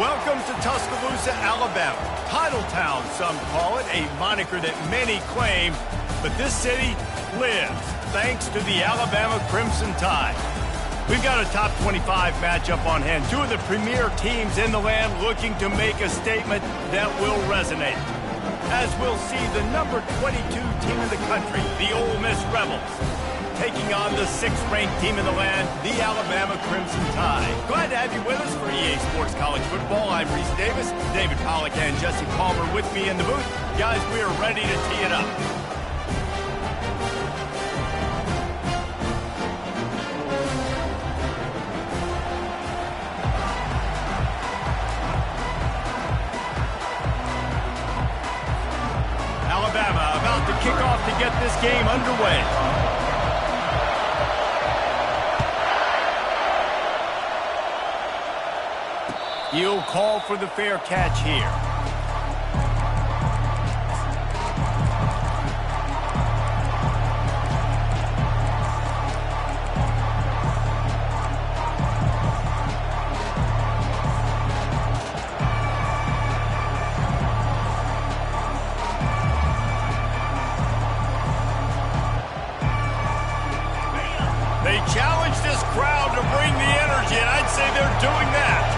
Welcome to Tuscaloosa, Alabama. Titletown, some call it, a moniker that many claim, but this city lives thanks to the Alabama Crimson Tide. We've got a top 25 matchup on hand. Two of the premier teams in the land looking to make a statement that will resonate. As we'll see, the number 22 team in the country, the Ole Miss Rebels, taking on the 6th-ranked team in the land, the Alabama Crimson Tide. Glad to have you with us for EA Sports College Football. I'm Reese Davis, David Pollack and Jesse Palmer with me in the booth. Guys, we are ready to tee it up. Alabama about to kick off to get this game underway. He'll call for the fair catch here. They challenge this crowd to bring the energy, and I'd say they're doing that.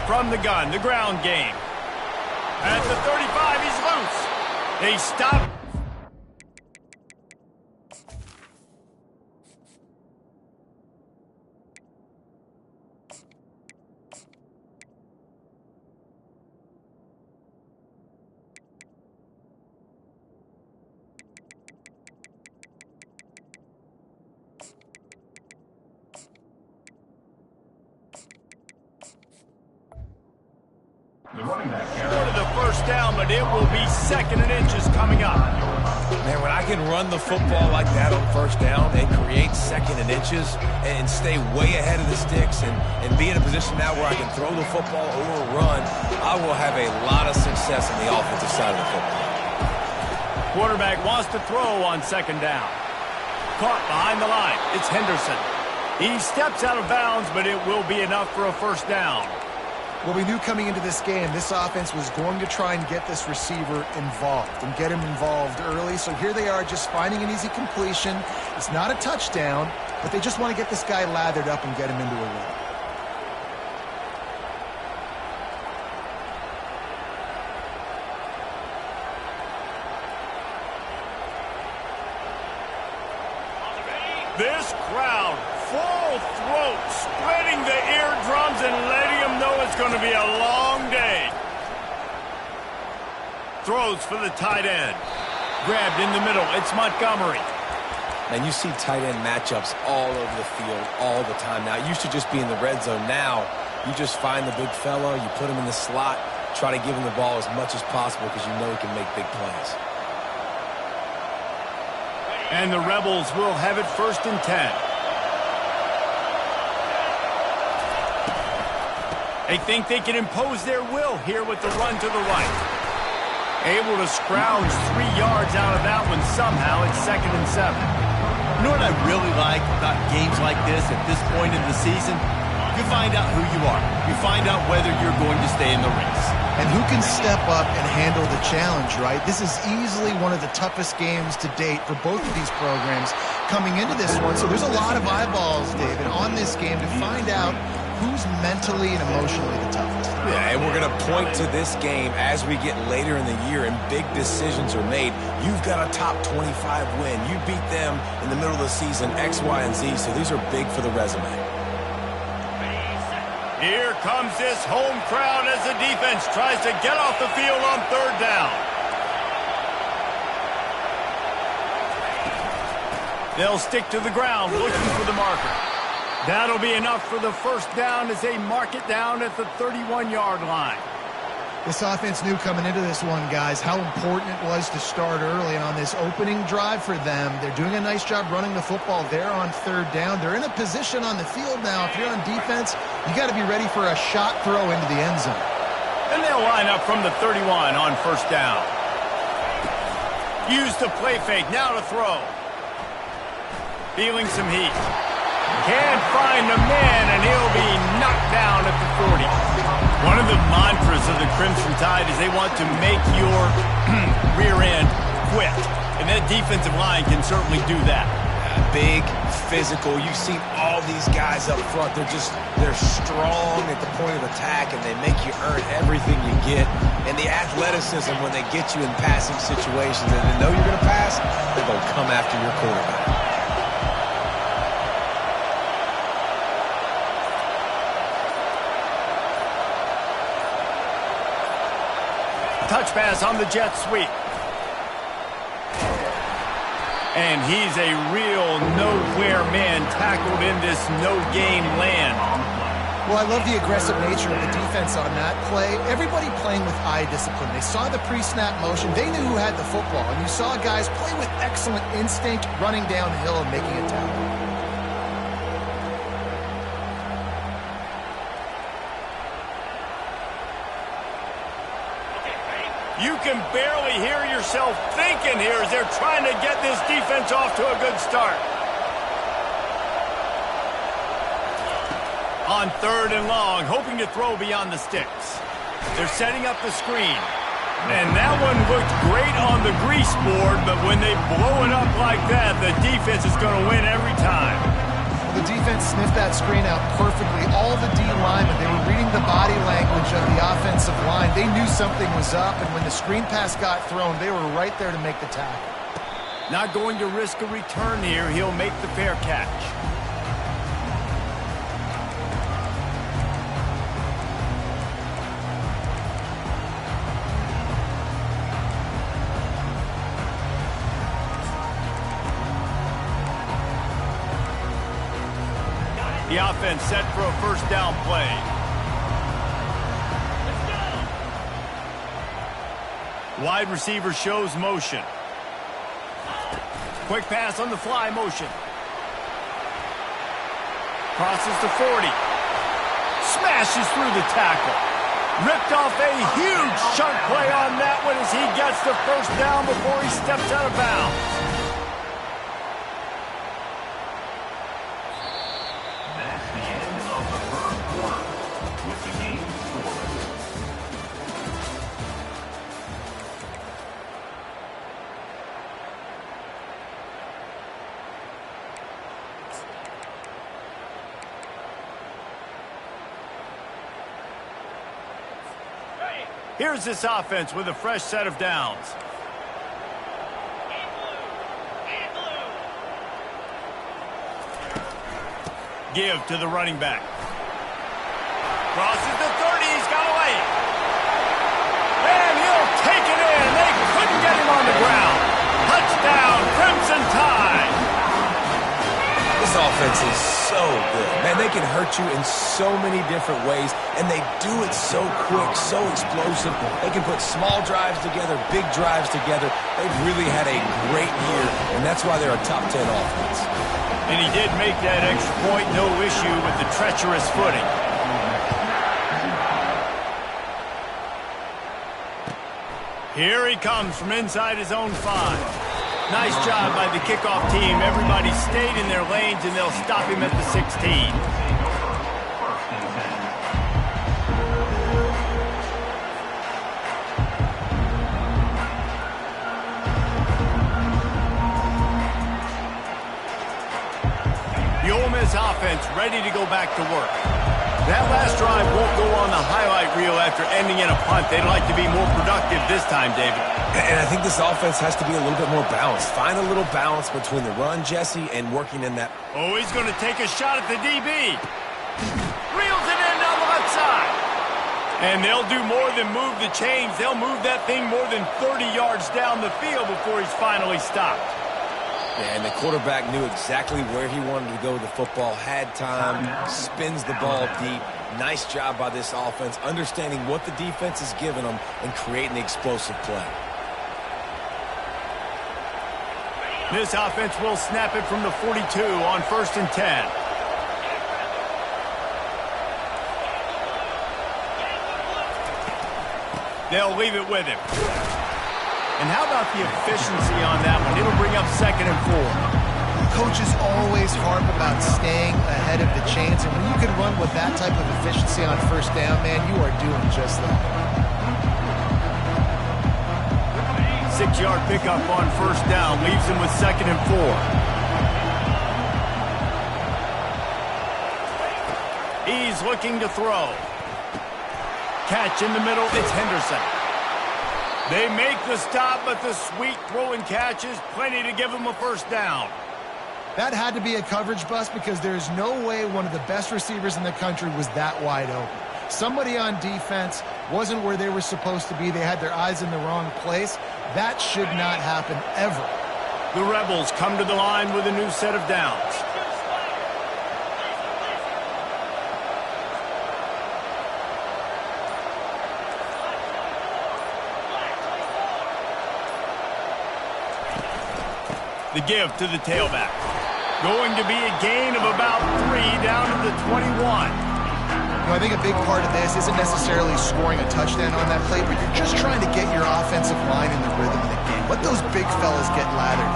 From the gun, the ground game. At the 35, he's loose. They stop. Short of the first down, but it will be 2nd and inches coming up. Man, when I can run the football like that on first down and create 2nd and inches and stay way ahead of the sticks and be in a position now where I can throw the football or run, I will have a lot of success on the offensive side of the football. Quarterback wants to throw on 2nd down. Caught behind the line. It's Henderson. He steps out of bounds, but it will be enough for a first down. Well, we knew coming into this game, this offense was going to try and get this receiver involved and get him involved early. So here they are just finding an easy completion. It's not a touchdown, but they just want to get this guy lathered up and get him into a run. This crowd, full throat, spreading the eardrums and letting them know it's going to be a long day. Throws for the tight end. Grabbed in the middle. It's Montgomery. Man, you see tight end matchups all over the field all the time now. It used to just be in the red zone. Now, you just find the big fellow, you put him in the slot, try to give him the ball as much as possible because you know he can make big plays. And the Rebels will have it 1st and 10. They think they can impose their will here with the run to the right. Able to scrounge 3 yards out of that one somehow. It's 2nd and 7. You know what I really like about games like this at this point in the season? You find out who you are. You find out whether you're going to stay in the race. And who can step up and handle the challenge, right? This is easily one of the toughest games to date for both of these programs coming into this one. So there's a lot of eyeballs, David, on this game to find out who's mentally and emotionally the toughest. Yeah, and we're going to point to this game as we get later in the year and big decisions are made. You've got a top 25 win. You beat them in the middle of the season, X, Y, and Z, so these are big for the resume. Here comes this home crowd as the defense tries to get off the field on 3rd down. They'll stick to the ground looking for the marker. That'll be enough for the first down as they mark it down at the 31-yard line. This offense knew coming into this one, guys, how important it was to start early. And on this opening drive for them, they're doing a nice job running the football there on 3rd down. They're in a position on the field now. If you're on defense, you got to be ready for a shot throw into the end zone. And they'll line up from the 31 on 1st down. Use the play fake, now to throw. Feeling some heat. Can't find the man, and he'll be knocked down at the 40. One of the mantras of the Crimson Tide is they want to make your rear end quit. And that defensive line can certainly do that. Big, physical. You've seen all these guys up front. They're strong at the point of attack, and they make you earn everything you get. And the athleticism when they get you in passing situations and they know you're going to pass, they're going to come after your quarterback. Touch pass on the jet sweep. And he's a real nowhere man tackled in this no-game land. Well, I love the aggressive nature of the defense on that play. Everybody playing with eye discipline. They saw the pre-snap motion. They knew who had the football. And you saw guys play with excellent instinct, running downhill and making a tackle. You can barely hear yourself thinking here as they're trying to get this defense off to a good start. On 3rd and long, hoping to throw beyond the sticks. They're setting up the screen. And that one looked great on the grease board, but when they blow it up like that, the defense is going to win every time. The defense sniffed that screen out perfectly. All the D linemen, they were reading the body language of the offensive line. They knew something was up, and when the screen pass got thrown, they were right there to make the tackle. Not going to risk a return here. He'll make the fair catch. The offense set for a first down play. Wide receiver shows motion. Quick pass on the fly motion. Crosses to 40. Smashes through the tackle. Ripped off a huge chunk play on that one as he gets the first down before he steps out of bounds. Here's this offense with a fresh set of downs. Give to the running back. Crosses the 30, he's got away. And he'll take it in. They couldn't get him on the ground. Touchdown, Crimson Tide. This offense is so good. Man, they can hurt you in so many different ways, and they do it so quick, so explosive. They can put small drives together, big drives together. They've really had a great year, and that's why they're a top 10 offense. And he did make that extra point, no issue with the treacherous footing. Here he comes from inside his own 5. Nice job by the kickoff team. Everybody stayed in their lanes, and they'll stop him at the 16. The Ole Miss offense ready to go back to work. That last drive won't go on the highlight reel after ending in a punt. They'd like to be more productive this time, David. And I think this offense has to be a little bit more balanced. Find a little balance between the run, Jesse, and working in that. Oh, he's going to take a shot at the DB. Reels it in down the left side. And they'll do more than move the chains. They'll move that thing more than 30 yards down the field before he's finally stopped. Yeah, and the quarterback knew exactly where he wanted to go with the football, had time, spins the ball deep. Nice job by this offense, understanding what the defense is giving them and creating the explosive play. This offense will snap it from the 42 on 1st and 10. They'll leave it with him. And how about the efficiency on that one? It'll bring up 2nd and 4. coaches always harp about staying ahead of the chains, and when you can run with that type of efficiency on first down, man, you are doing just that. 6-yard pickup on first down leaves him with 2nd and 4. He's looking to throw. Catch in the middle, it's Henderson. They make the stop, but the sweet throw and catch is plenty to give them a first down. That had to be a coverage bust because there's no way one of the best receivers in the country was that wide open. Somebody on defense wasn't where they were supposed to be. They had their eyes in the wrong place. That should not happen ever. The Rebels come to the line with a new set of downs. The give to the tailback. Going to be a gain of about 3 down to the 21. I think a big part of this isn't necessarily scoring a touchdown on that play, but you're just trying to get your offensive line in the rhythm of the game. Let those big fellas get lathered.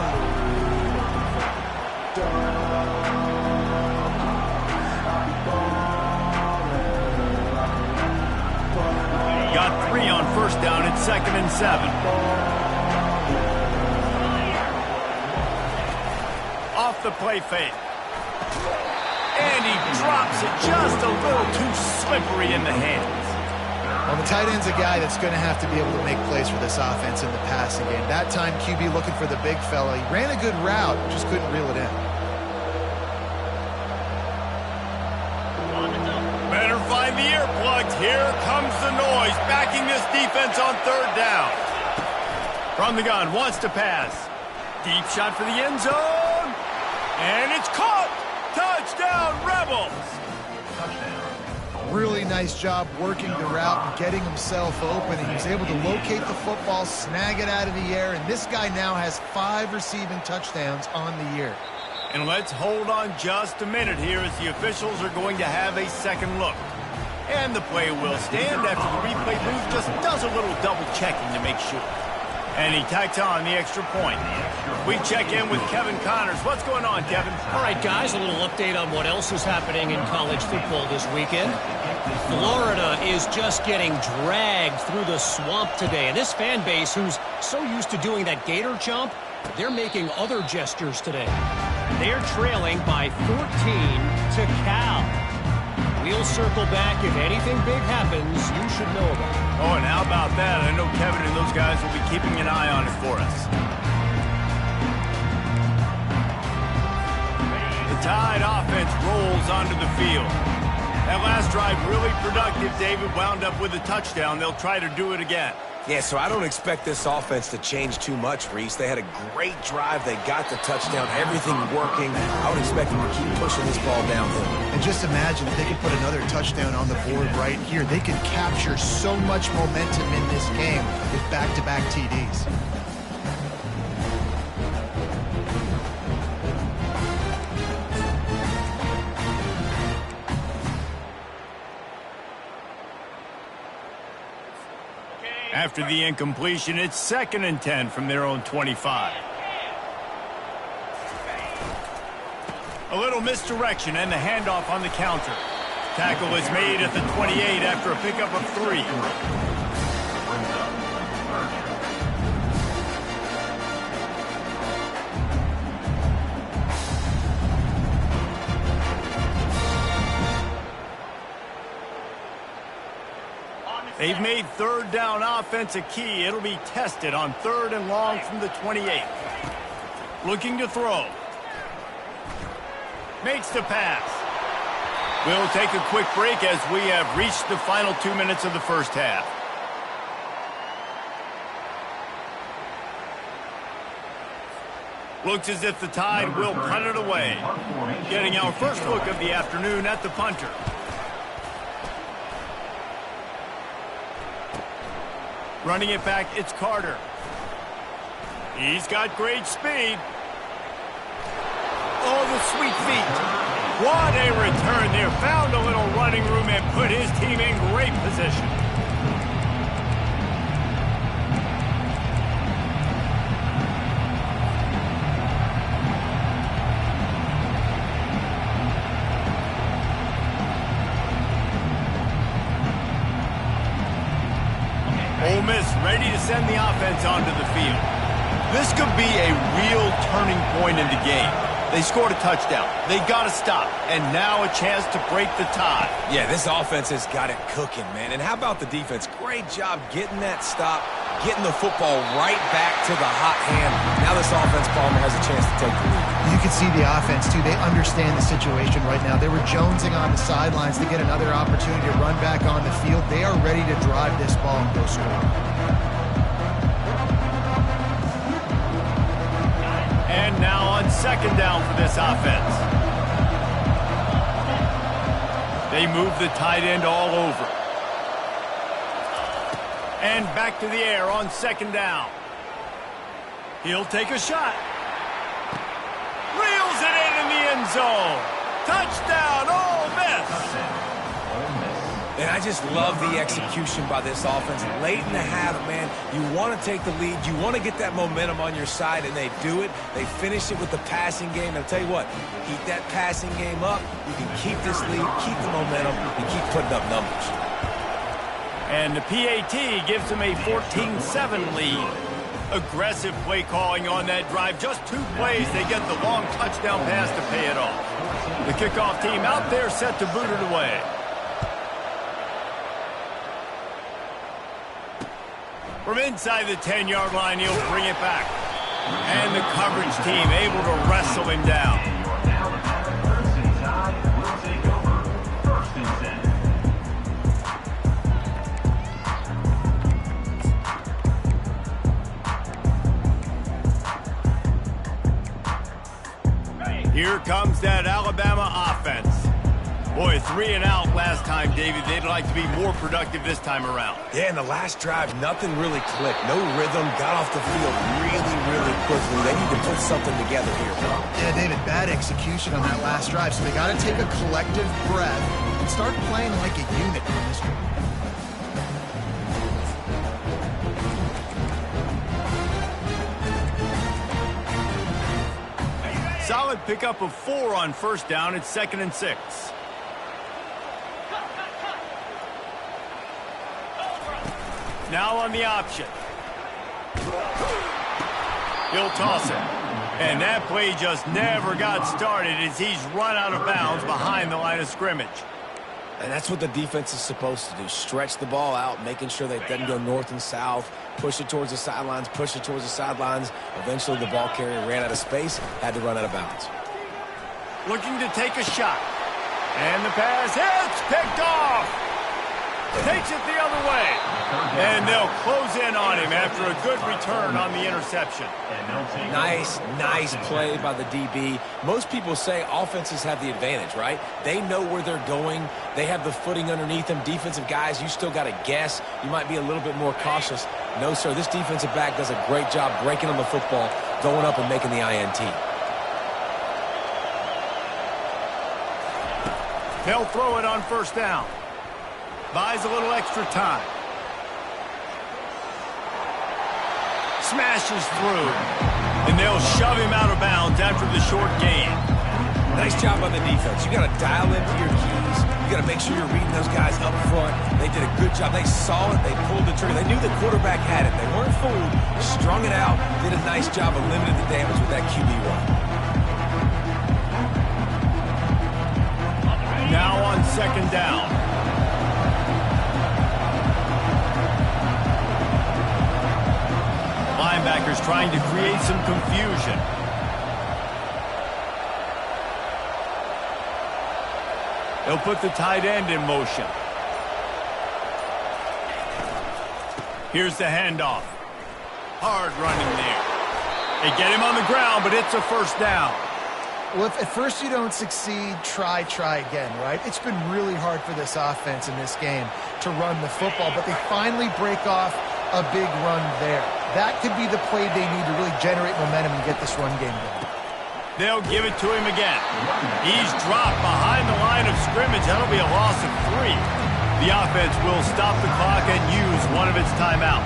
Got 3 on first down at 2nd and 7. Off the play fake. And he drops it just a little too slippery in the hands. Well, the tight end's a guy that's going to have to be able to make plays for this offense in the passing game. That time, QB looking for the big fella. He ran a good route, just couldn't reel it in. Better find the earplugs. Here comes the noise, backing this defense on 3rd down. From the gun, wants to pass. Deep shot for the end zone. And it's caught! Touchdown, Rebels! Really nice job working the route and getting himself open. And he was able to locate the football, snag it out of the air, and this guy now has 5 receiving touchdowns on the year. And let's hold on just a minute here as the officials are going to have a second look. And the play will stand after the replay booth just does a little double checking to make sure. And he tacks on the extra point. We check in with Kevin Connors. What's going on, Kevin? All right, guys, a little update on what else is happening in college football this weekend. Florida is just getting dragged through the swamp today. And this fan base, who's so used to doing that gator jump, they're making other gestures today. They're trailing by 14 to Cal. We'll circle back. If anything big happens, you should know about it. Oh, and how about that? I know Kevin and those guys will be keeping an eye on it for us. The Tide offense rolls onto the field. That last drive really productive. David wound up with a touchdown. They'll try to do it again. Yeah, so I don't expect this offense to change too much, Reese. They had a great drive. They got the touchdown, everything working. I would expect them to keep pushing this ball downhill. And just imagine if they could put another touchdown on the board right here. They could capture so much momentum in this game with back-to-back TDs. After the incompletion, it's 2nd and 10 from their own 25. A little misdirection and the handoff on the counter. Tackle is made at the 28 after a pickup of 3. They've made 3rd down offense a key. It'll be tested on 3rd and long from the 28. Looking to throw. Makes the pass. We'll take a quick break as we have reached the final 2 minutes of the first half. Looks as if the Tide will punt it away. Getting our first look of the afternoon at the punter. Running it back, it's Carter. He's got great speed. Oh, the sweet feet. What a return there. Found a little running room and put his team in great position. send the offense onto the field. This could be a real turning point in the game. They scored a touchdown. They got to stop. And now a chance to break the tie. Yeah, this offense has got it cooking, man. And how about the defense? Great job getting that stop, getting the football right back to the hot hand. Now this offense, Palmer, has a chance to take the lead. You can see the offense, too. They understand the situation right now. They were jonesing on the sidelines to get another opportunity to run back on the field. They are ready to drive this ball and go score. And now on second down for this offense. They move the tight end all over. And back to the air on second down. He'll take a shot. Reels it in the end zone. Touchdown, Ole Miss. And I just love the execution by this offense. Late in the half, man, you want to take the lead. You want to get that momentum on your side, and they do it. They finish it with the passing game. I'll tell you what, keep that passing game up. You can keep this lead, keep the momentum, and keep putting up numbers. And the PAT gives them a 14-7 lead. Aggressive play calling on that drive. Just 2 plays, they get the long touchdown pass to pay it off. The kickoff team out there set to boot it away. From inside the 10-yard line, he'll bring it back. And the coverage team able to wrestle him down. Here comes that Alabama offense. Boy, 3 and out last time, David. They'd like to be more productive this time around. Yeah, in the last drive, nothing really clicked. No rhythm, got off the field really quickly. They need to put something together here. Yeah, David, bad execution on that last drive. So they got to take a collective breath and start playing like a unit on this one. Solid pickup of 4 on first down. It's 2nd and 6. Now on the option. He'll toss it. And that play just never got started as he's run out of bounds behind the line of scrimmage. And that's what the defense is supposed to do. Stretch the ball out, making sure that it doesn't go north and south. Push it towards the sidelines, push it towards the sidelines. Eventually the ball carrier ran out of space, had to run out of bounds. Looking to take a shot. And the pass hits, picked off. Takes it the other way. And they'll close in on him after a good return on the interception. Nice play by the DB. Most people say offenses have the advantage, right? They know where they're going. They have the footing underneath them. Defensive guys, you still got to guess. You might be a little bit more cautious. No, sir, this defensive back does a great job breaking on the football, going up and making the INT. They'll throw it on first down. Buys a little extra time. Smashes through. And they'll shove him out of bounds after the short gain. Nice job on the defense. You got to dial into your keys. You got to make sure you're reading those guys up front. They did a good job. They saw it. They pulled the trigger. They knew the quarterback had it. They weren't fooled. Strung it out. Did a nice job of limiting the damage with that QB run. Now on second down. Linebackers trying to create some confusion. They'll put the tight end in motion. Here's the handoff. Hard running there. They get him on the ground, but it's a first down. Well, if at first you don't succeed, try again, right? It's been really hard for this offense in this game to run the football, but they finally break off a big run there. That could be the play they need to really generate momentum and get this run game going. They'll give it to him again. He's dropped behind the line of scrimmage. That'll be a loss of 3. The offense will stop the clock and use one of its timeouts.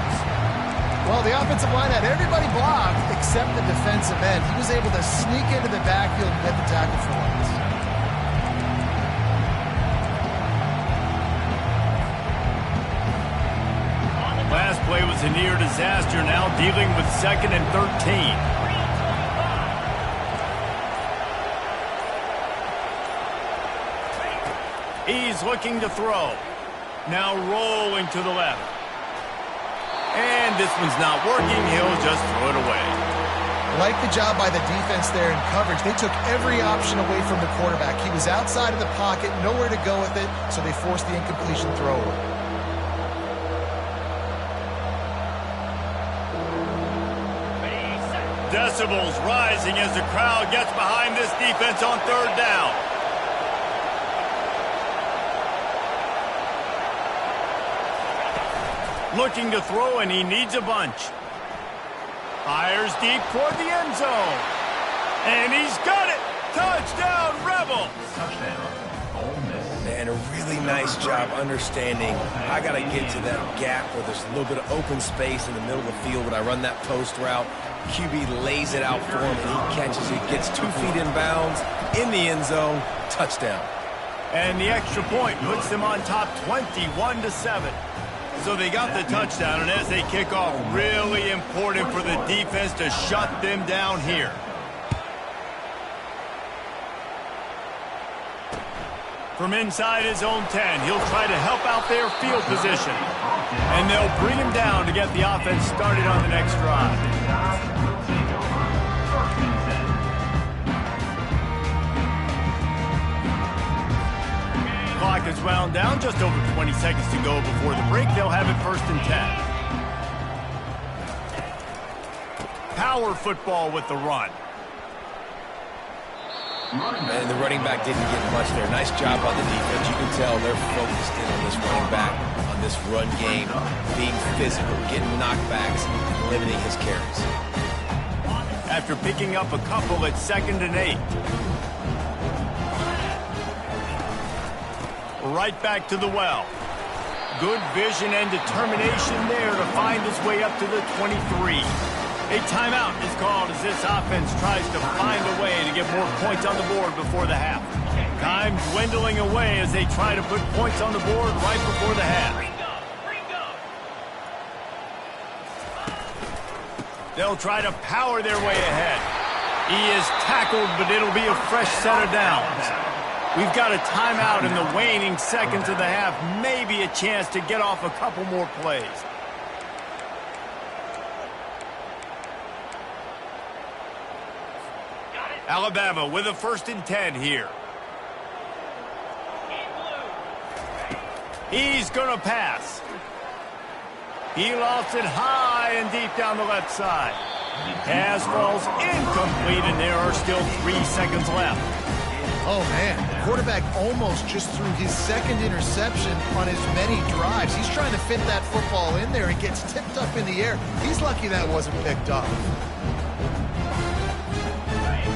Well, the offensive line had everybody blocked except the defensive end. He was able to sneak into the backfield and get the tackle for once. Last play was was a near disaster, now dealing with 2nd and 13. He's looking to throw. Now rolling to the left. And this one's not working. He'll just throw it away. Like the job by the defense there in coverage. They took every option away from the quarterback. He was outside of the pocket, nowhere to go with it, so they forced the incompletion throw away. Decibels rising as the crowd gets behind this defense on 3rd down. Looking to throw, and he needs a bunch. Fires deep toward the end zone. And he's got it! Touchdown, Rebels! And a really nice job understanding I got to get to that gap where there's a little bit of open space in the middle of the field when I run that post route. QB lays it out for him, and he catches it, gets 2 feet in bounds, in the end zone, touchdown. And the extra point puts them on top 21-7. So they got the touchdown, and as they kick off, really important for the defense to shut them down here. From inside his own 10, he'll try to help out their field position. And they'll bring him down to get the offense started on the next drive. Clock is wound down, just over 20 seconds to go before the break. They'll have it 1st and 10. Power football with the run. And the running back didn't get much there. Nice job on the defense. You can tell they're focused in on this running back, on this run game, being physical, getting knockbacks, and limiting his carries. After picking up a couple at 2nd and 8. Right back to the well. Good vision and determination there to find his way up to the 23. A timeout is called as this offense tries to find a way to get more points on the board before the half. Time dwindling away as they try to put points on the board right before the half. They'll try to power their way ahead. He is tackled, but it'll be a fresh set of downs. We've got a timeout in the waning seconds of the half. Maybe a chance to get off a couple more plays. Alabama with a 1st and 10 here. He's going to pass. He lofts it high and deep down the left side. Pass falls incomplete, and there are still 3 seconds left. Oh, man, the quarterback almost just threw his 2nd interception on as many drives. He's trying to fit that football in there. It gets tipped up in the air. He's lucky that wasn't picked up.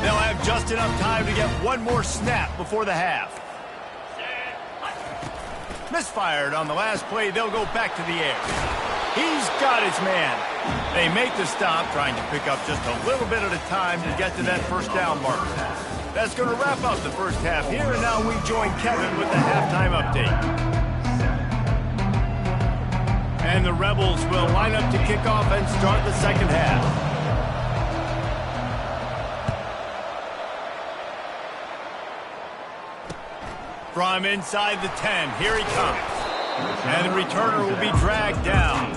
They'll have just enough time to get one more snap before the half. Misfired on the last play. They'll go back to the air. He's got his man. They make the stop, trying to pick up just a little bit at a time to get to that 1st down mark. That's going to wrap up the first half here, and now we join Kevin with the halftime update. And the Rebels will line up to kick off and start the 2nd half. From inside the 10, here he comes. And the returner will be dragged down.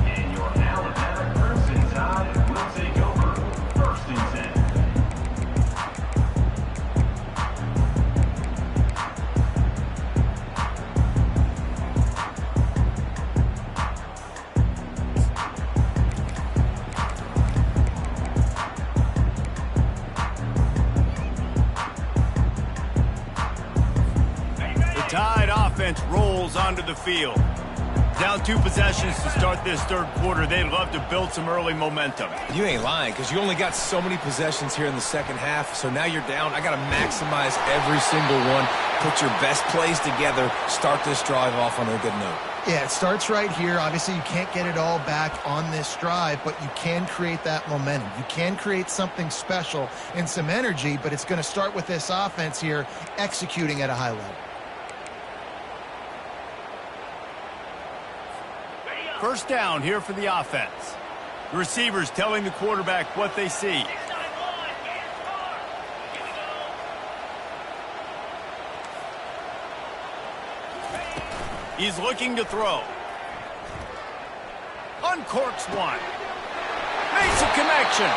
And your Alabama Crimson Tide will take over 1st and 10. Tide offense rolls onto the field. Down 2 possessions to start this 3rd quarter. They'd love to build some early momentum. You ain't lying, because you only got so many possessions here in the 2nd half, so now you're down. I got to maximize every single one, put your best plays together, start this drive off on a good note. Yeah, it starts right here. Obviously, you can't get it all back on this drive, but you can create that momentum. You can create something special and some energy, but it's going to start with this offense here executing at a high level. First down here for the offense. The receivers telling the quarterback what they see. He's looking to throw. Uncorks one. Makes a connection.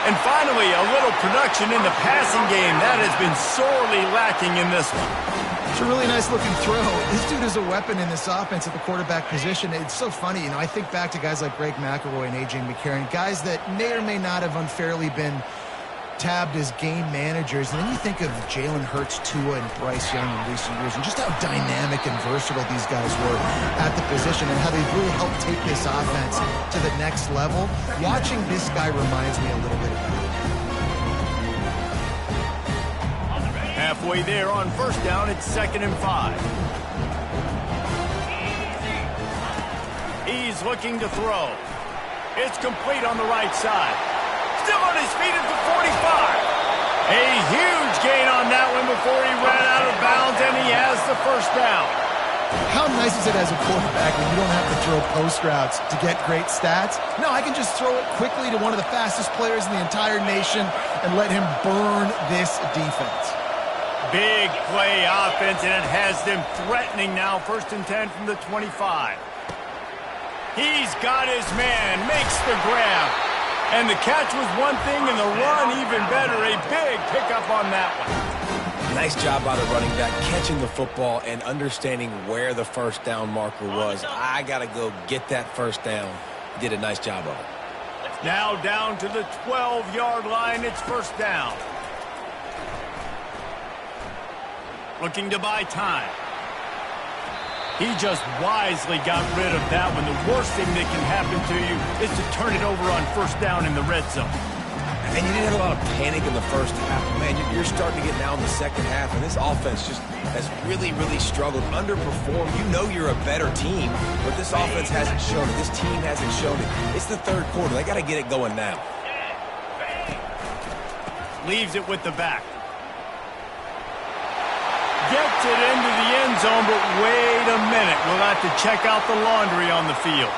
And finally, a little production in the passing game. That has been sorely lacking in this one. It's a really nice looking throw. This dude is a weapon in this offense at the quarterback position. It's so funny, I think back to guys like Greg McElroy and A.J. McCarron, guys that may or may not have unfairly been tabbed as game managers. And then you think of Jalen Hurts, Tua, and Bryce Young in recent years, and just how dynamic and versatile these guys were at the position and how they've really helped take this offense to the next level. Watching this guy reminds me a little bit of that. Halfway there on first down, it's 2nd and 5. He's looking to throw. It's complete on the right side. Still on his feet at the 45. A huge gain on that one before he ran out of bounds, and he has the first down. How nice is it as a quarterback when you don't have to throw post routes to get great stats? No, I can just throw it quickly to one of the fastest players in the entire nation and let him burn this defense. Big play offense, and it has them threatening now. 1st and 10 from the 25. He's got his man, makes the grab. And the catch was one thing, and the run even better. A big pickup on that one. Nice job by the running back, catching the football and understanding where the first down marker was. I got to go get that first down. Did a nice job of it. Now down to the 12-yard line. It's first down. Looking to buy time. He just wisely got rid of that one. The worst thing that can happen to you is to turn it over on first down in the red zone. And you didn't have a lot of panic in the first half. Man, you're starting to get now in the second half, and this offense just has really, really struggled, underperformed. You know you're a better team, but this offense hasn't shown it. This team hasn't shown it. It's the third quarter. They got to get it going now. Leaves it with the back. Gets it into the end zone, but wait a minute. We'll have to check out the laundry on the field.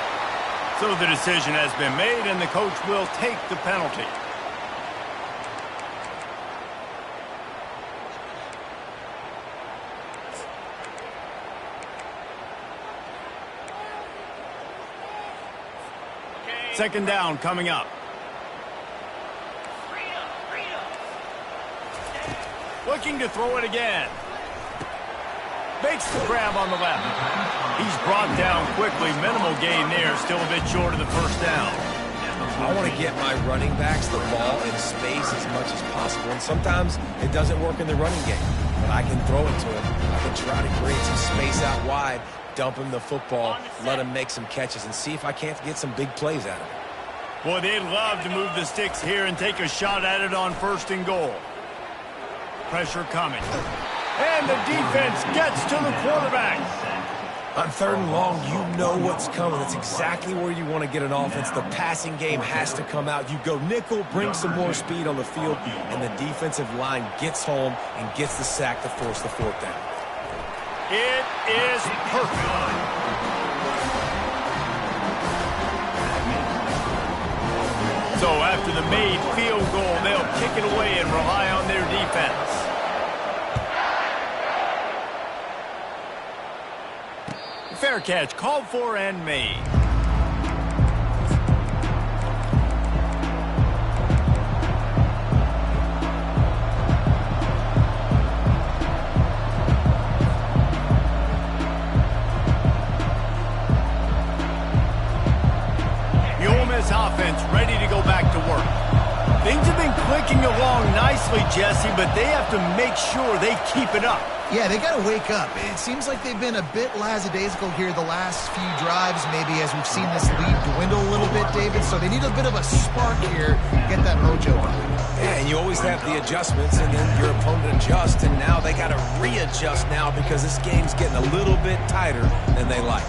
So the decision has been made, and the coach will take the penalty. Second down coming up. Looking to throw it again. Makes the grab on the left. He's brought down quickly. Minimal gain there. Still a bit short of the first down. I want to get my running backs the ball in space as much as possible. And sometimes it doesn't work in the running game. But I can throw it to him. I can try to create some space out wide, dump him the football, let him make some catches, and see if I can't get some big plays out of him. Boy, they'd love to move the sticks here and take a shot at it on 1st and goal. Pressure coming. And the defense gets to the quarterback. On 3rd and long, you know what's coming. That's exactly where you want to get an offense. The passing game has to come out. You go nickel, bring some more speed on the field, and the defensive line gets home and gets the sack to force the 4th down. It is perfect. So after the made field goal, they'll kick it away and rely on their defense. Fair catch, called for and made. The Ole Miss offense ready to go back to work. Things have been clicking along nicely, Jesse, but they have to make sure they keep it up. Yeah, they got to wake up. It seems like they've been a bit lackadaisical here the last few drives, maybe as we've seen this lead dwindle a little bit, David. So they need a bit of a spark here to get that mojo going. Yeah, and you always have the adjustments, and then your opponent adjusts, and now they got to readjust now because this game's getting a little bit tighter than they like.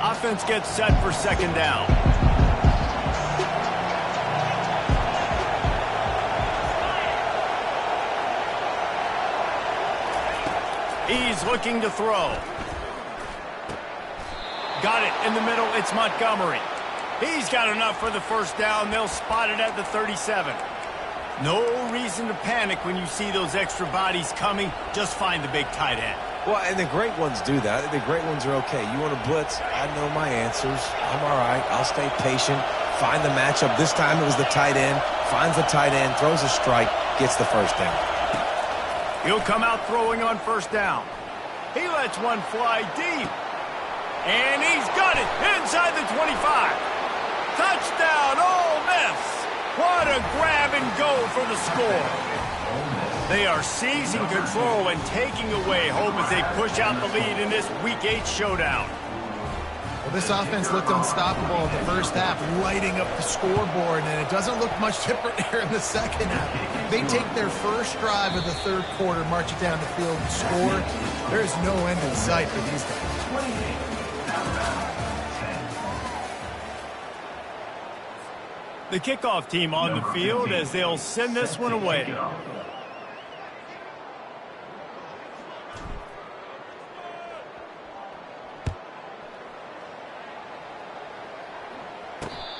Offense gets set for 2nd down. He's looking to throw. Got it in the middle. It's Montgomery. He's got enough for the first down. They'll spot it at the 37. No reason to panic when you see those extra bodies coming. Just find the big tight end. Well, and the great ones do that. The great ones are okay. You want to blitz? I know my answers. I'm all right. I'll stay patient. Find the matchup. This time it was the tight end. Finds the tight end, throws a strike, gets the first down. He'll come out throwing on first down. He lets one fly deep. And he's got it inside the 25. Touchdown, Ole Miss. What a grab and go for the score. They are seizing control and taking away home as they push out the lead in this Week 8 showdown. Well, this offense looked unstoppable in the first half, lighting up the scoreboard, and it doesn't look much different here in the second half. They take their first drive of the third quarter, march it down the field, and score. There is no end in sight for these guys. The kickoff team on the field as they'll send this one away.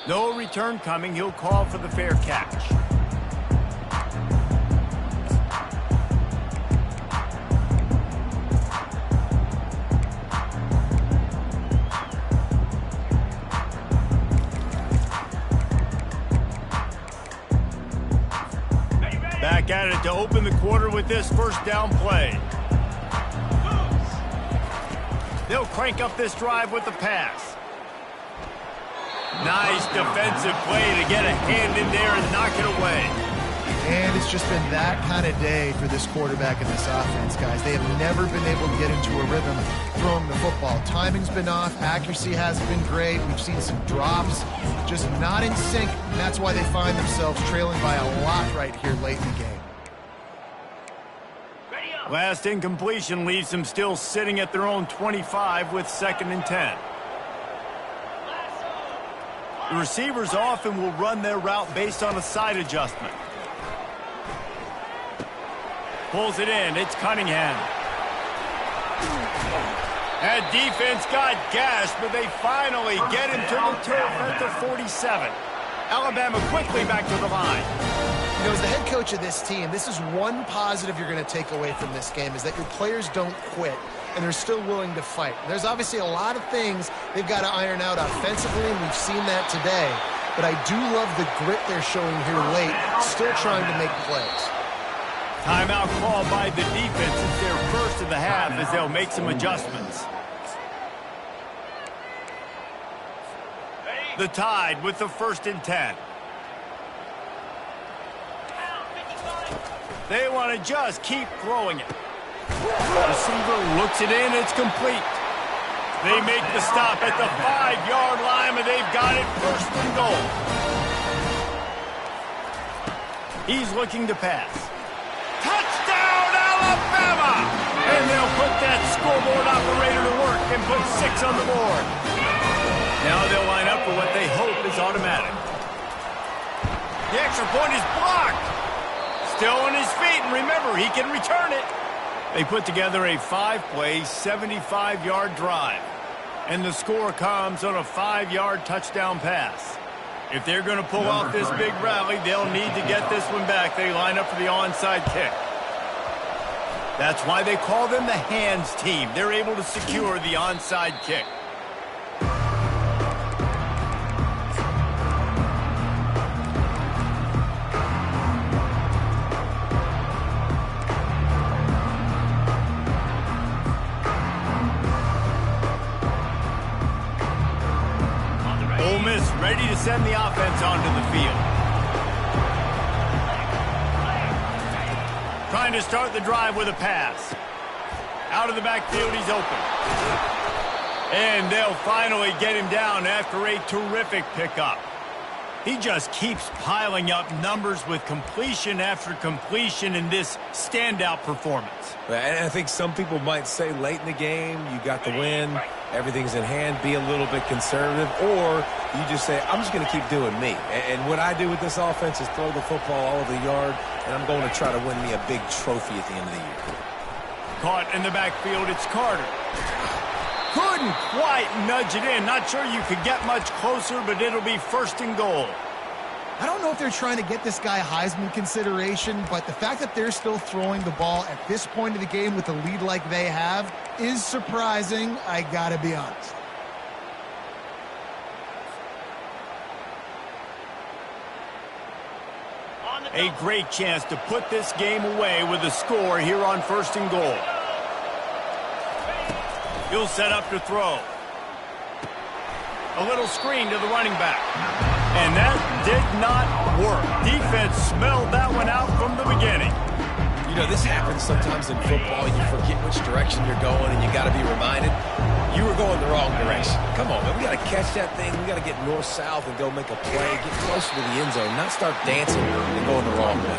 No return coming. He'll call for the fair catch. Back at it to open the quarter with this first down play. They'll crank up this drive with the pass. Nice defensive play to get a hand in there and knock it away. And it's just been that kind of day for this quarterback and this offense, guys. They have never been able to get into a rhythm throwing the football. Timing's been off. Accuracy hasn't been great. We've seen some drops, just not in sync. And that's why they find themselves trailing by a lot right here late in the game. Last incompletion leaves them still sitting at their own 25 with 2nd and 10. The receivers often will run their route based on a side adjustment. Pulls it in. It's Cunningham. That defense got gashed, but they finally get him to the turf at the 47. Alabama quickly back to the line. You know, as the head coach of this team, this is one positive you're going to take away from this game, is that your players don't quit and they're still willing to fight. There's obviously a lot of things they've got to iron out offensively, and we've seen that today. But I do love the grit they're showing here late, still trying to make plays. Timeout called by the defense. It's their first of the half as they'll make some adjustments. The Tide with the 1st and 10. They want to just keep throwing it. Receiver looks it in. It's complete. They make the stop at the 5-yard line, and they've got it 1st and goal. He's looking to pass. Touchdown, Alabama! And they'll put that scoreboard operator to work and put 6 on the board. Now they'll line up for what they hope is automatic. The extra point is blocked. Still on his feet, and remember, he can return it. They put together a 5-play, 75-yard drive. And the score comes on a 5-yard touchdown pass. If they're going to pull off this big rally, they'll need to get this one back. They line up for the onside kick. That's why they call them the hands team. They're able to secure the onside kick. Ole Miss ready to send the offense onto the field. Trying to start the drive with a pass. Out of the backfield, he's open. And they'll finally get him down after a terrific pickup. He just keeps piling up numbers with completion after completion in this standout performance. And I think some people might say late in the game, you got the win, everything's in hand, be a little bit conservative, or you just say, I'm just going to keep doing me. And what I do with this offense is throw the football all over the yard, and I'm going to try to win me a big trophy at the end of the year. Caught in the backfield, it's Carter. Couldn't quite nudge it in. Not sure you could get much closer, but it'll be 1st and goal. I don't know if they're trying to get this guy Heisman consideration, but the fact that they're still throwing the ball at this point of the game with a lead like they have is surprising, I gotta be honest. A great chance to put this game away with a score here on 1st and goal. He'll set up to throw. A little screen to the running back. And that did not work. Defense smelled that one out from the beginning. You know, this happens sometimes in football. You forget which direction you're going, and you got to be reminded you were going the wrong direction. Come on, man. We got to catch that thing. We got to get north-south and go make a play, get closer to the end zone, not start dancing and going the wrong way.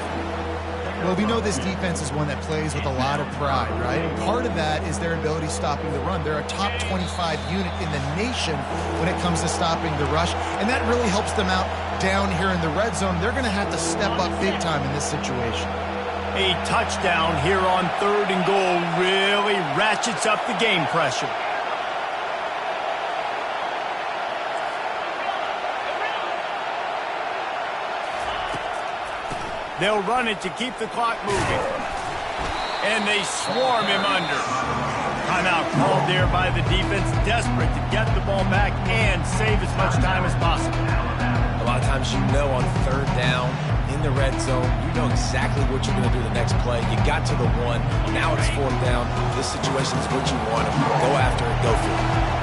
Well, we know this defense is one that plays with a lot of pride, right? And part of that is their ability stopping the run. They're a top 25 unit in the nation when it comes to stopping the rush, and that really helps them out down here in the red zone. They're going to have to step up big time in this situation. A touchdown here on 3rd and goal really ratchets up the game pressure. They'll run it to keep the clock moving. And they swarm him under. Timeout called there by the defense, desperate to get the ball back and save as much time as possible. A lot of times you know on 3rd down, in the red zone, you know exactly what you're going to do the next play. You got to the 1, now it's 4th down. This situation is what you want. Go after it, go for it.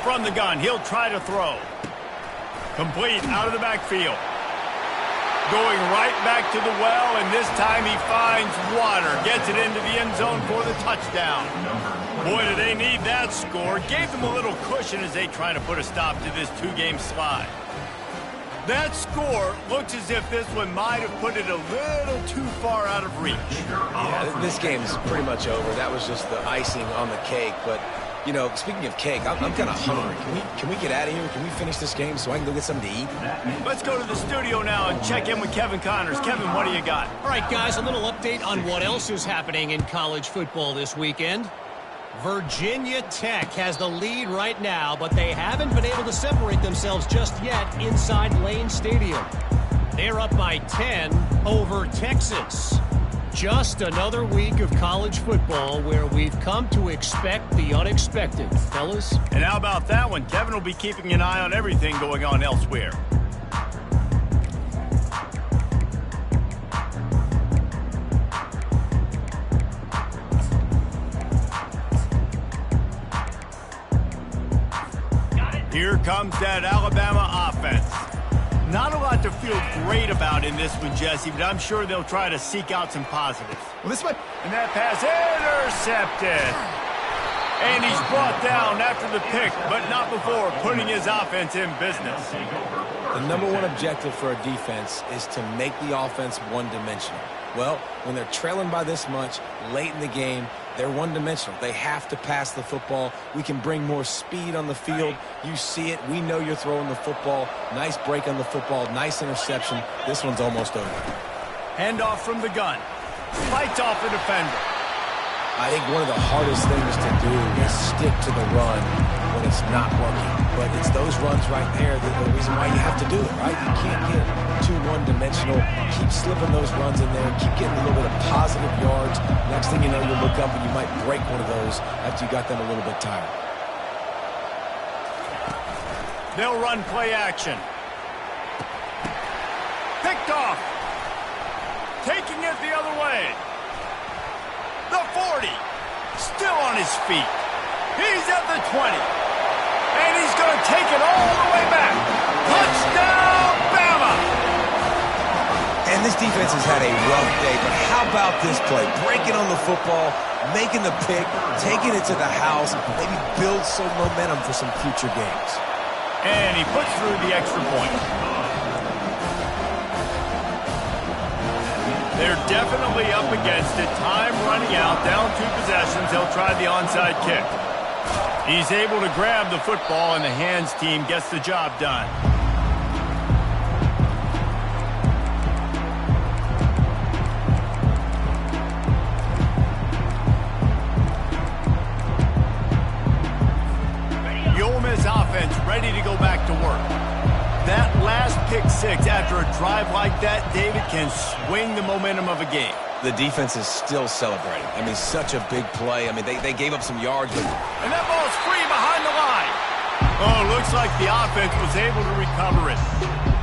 From the gun, he'll try to throw. Complete out of the backfield. Going right back to the well, and this time he finds water. Gets it into the end zone for the touchdown. Boy, do they need that score. Gave them a little cushion as they try to put a stop to this 2-game slide. That score looks as if this one might have put it a little too far out of reach. Yeah, this game is pretty much over. That was just the icing on the cake, but you know, speaking of cake, I'm kind of hungry. Can we get out of here? Can we finish this game so I can go get something to eat? Let's go to the studio now and check in with Kevin Connors. Kevin, what do you got? All right, guys, a little update on what else is happening in college football this weekend. Virginia Tech has the lead right now, but they haven't been able to separate themselves just yet inside Lane Stadium. They're up by 10 over Texas. Just another week of college football where we've come to expect the unexpected, fellas. And how about that one? Kevin will be keeping an eye on everything going on elsewhere. Here comes that Alabama offense. Not a lot to feel great about in this one, Jesse, but I'm sure they'll try to seek out some positives. Well, this might... And that pass intercepted. And he's brought down after the pick, but not before putting his offense in business. The number one objective for a defense is to make the offense one-dimensional. Well, when they're trailing by this much late in the game, they're one-dimensional. They have to pass the football. We can bring more speed on the field. You see it. We know you're throwing the football. Nice break on the football. Nice interception. This one's almost over. Handoff from the gun. Fights off a defender. I think one of the hardest things to do is stick to the run when it's not working. But it's those runs right there that the reason why you have to do it, right? You can't get too one-dimensional. Keep slipping those runs in there. Keep getting a little bit of positive yards. Next thing you know, you look up and you might break one of those after you got them a little bit tired. They'll run play action. Picked off. Taking it the other way. The 40. Still on his feet. He's at the 20. And he's going to take it all the way back. Touchdown, Bama! And this defense has had a rough day, but how about this play? Breaking on the football, making the pick, taking it to the house, maybe build some momentum for some future games. And he puts through the extra point. They're definitely up against it. Time running out, down 2 possessions. They'll try the onside kick. He's able to grab the football, and the hands team gets the job done. The Ole Miss offense ready to go back to work. That last pick six after a drive like that, David, can swing the momentum of a game. The defense is still celebrating. I mean, such a big play. I mean, they gave up some yards, but... And that ball's free behind the line. Oh, looks like the offense was able to recover it.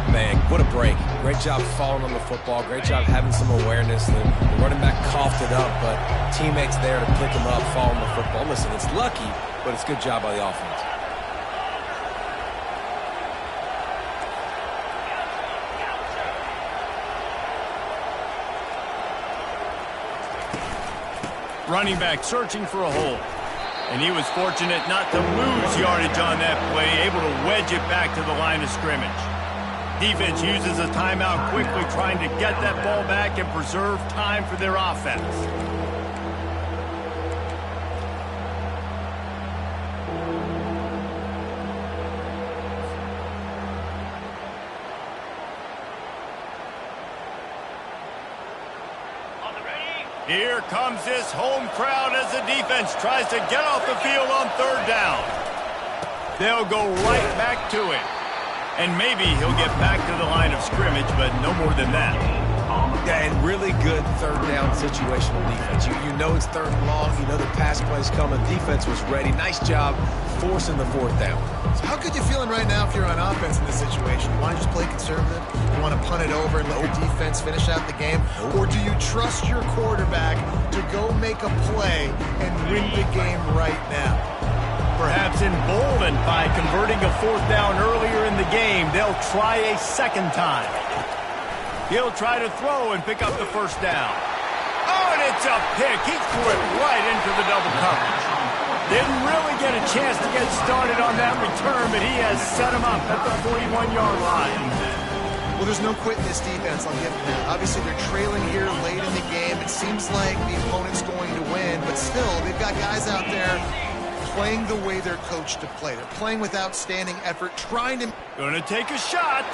Man, what a break. Great job falling on the football. Great job having some awareness. The running back coughed it up, but teammates there to pick him up, fall on the football. Listen, it's lucky, but it's a good job by the offense. Running back searching for a hole. And he was fortunate not to lose yardage on that play, able to wedge it back to the line of scrimmage. Defense uses a timeout quickly, trying to get that ball back and preserve time for their offense. Here comes this home crowd as the defense tries to get off the field on 3rd down. They'll go right back to it. And maybe he'll get back to the line of scrimmage, but no more than that. Yeah, and really good 3rd down situational defense. You know it's 3rd and long. You know the pass play's coming. Defense was ready. Nice job forcing the 4th down. So how good you feeling right now if you're on offense in this situation? You want to just play conservative? You want to punt it over and let your defense finish out the game? Or do you trust your quarterback to go make a play and win the game right now? Perhaps emboldened by converting a 4th down earlier in the game, they'll try a 2nd time. He'll try to throw and pick up the 1st down. Oh, and it's a pick. He threw it right into the double coverage. Didn't really get a chance to get started on that return, but he has set him up at the 41-yard line. Well, there's no quitting this defense, I'll give them that. Obviously, they're trailing here late in the game. It seems like the opponent's going to win, but still, they've got guys out there playing the way they're coached to play. They're playing with outstanding effort, trying to... Gonna take a shot.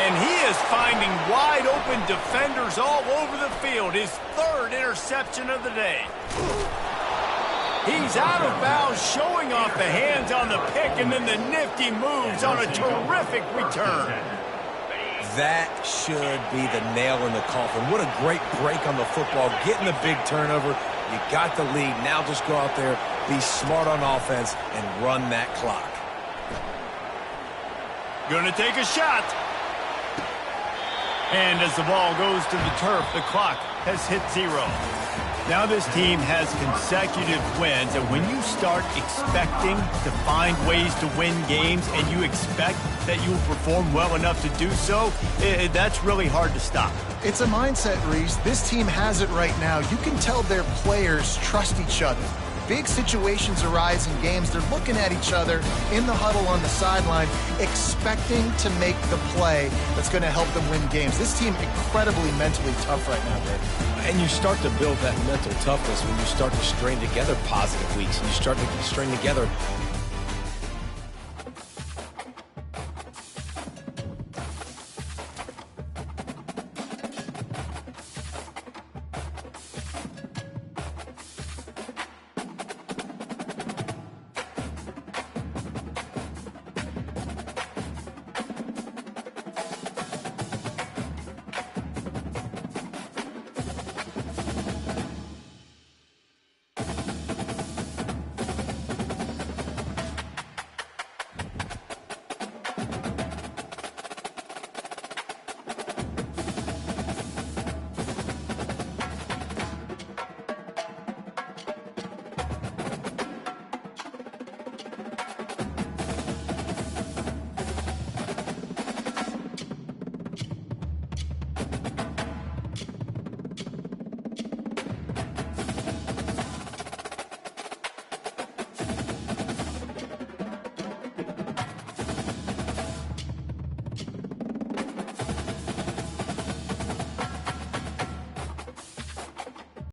And he is finding wide-open defenders all over the field. His 3rd interception of the day. He's out of bounds, showing off the hands on the pick, and then the nifty moves on a terrific return. That should be the nail in the coffin. What a great break on the football, getting the big turnover. You got the lead. Now just go out there, be smart on offense, and run that clock. Gonna take a shot. And as the ball goes to the turf, the clock has hit 0. Now this team has consecutive wins, and when you start expecting to find ways to win games and you expect that you will perform well enough to do so, that's really hard to stop. It's a mindset, Reese. This team has it right now. You can tell their players trust each other. Big situations arise in games. They're looking at each other in the huddle on the sideline, expecting to make the play that's going to help them win games. This team incredibly mentally tough right now, Dave. And you start to build that mental toughness when you start to string together positive weeks and you string together